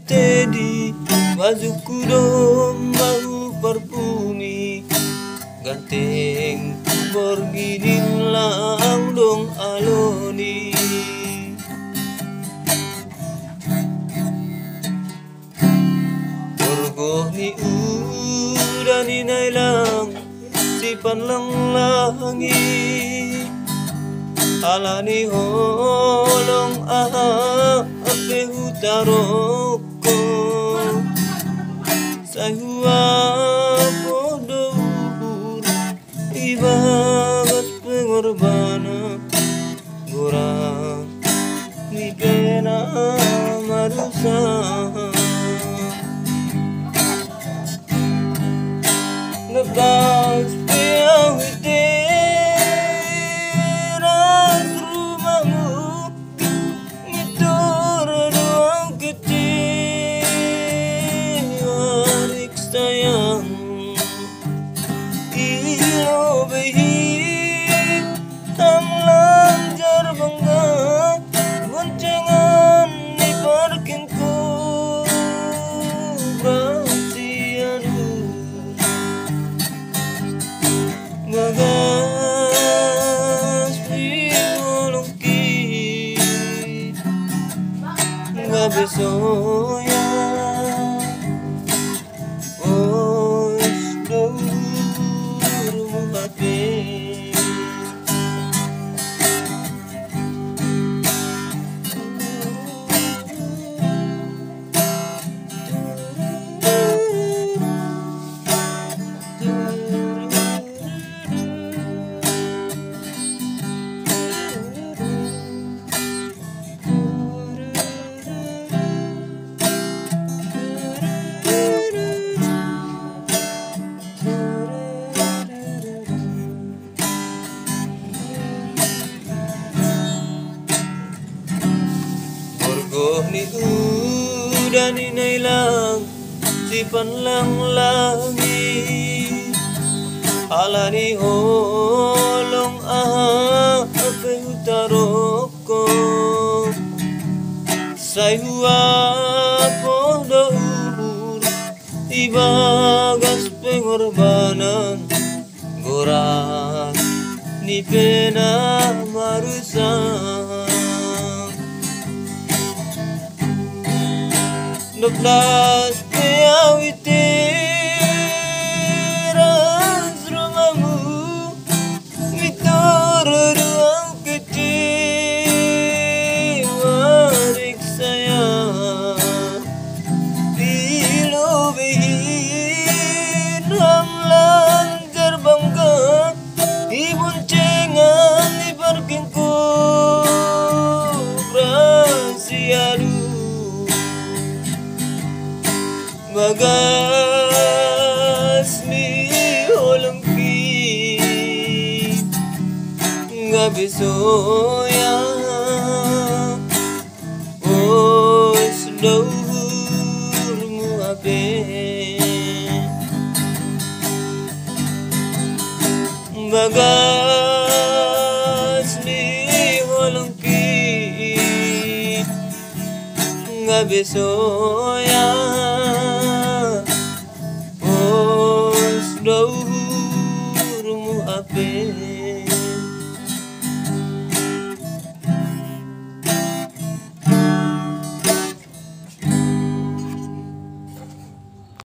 tedi bajuku dong bau parfumi ganteng pergi lang dong aloni Borgoh ni udah ninay lang sipan lang langi alani holong ape hutaroko sayua podur ibagat pengorbanan gorang ni pena marusa ngebas piang teras rumahmu ngitur doang kecil adik sayang iyo behi lanjar bangga goncengan di parkingku berasianu gagas piolongki nggak besoya os dour muhape Borgoh ni udah ninay lang sipan lang langi alani holong ape hutaroko sayua podur ibagas pengorbanan goras ni pena marusan Nublas piawi teras rumahmu ngitur ruang kecil adik sayang dilobihin hamlan terbangga diboncengan di parkingku berasiadu bagas ni holongki nggak besoya os dour muhape bagas ni holongki nggak besoya os dour muhape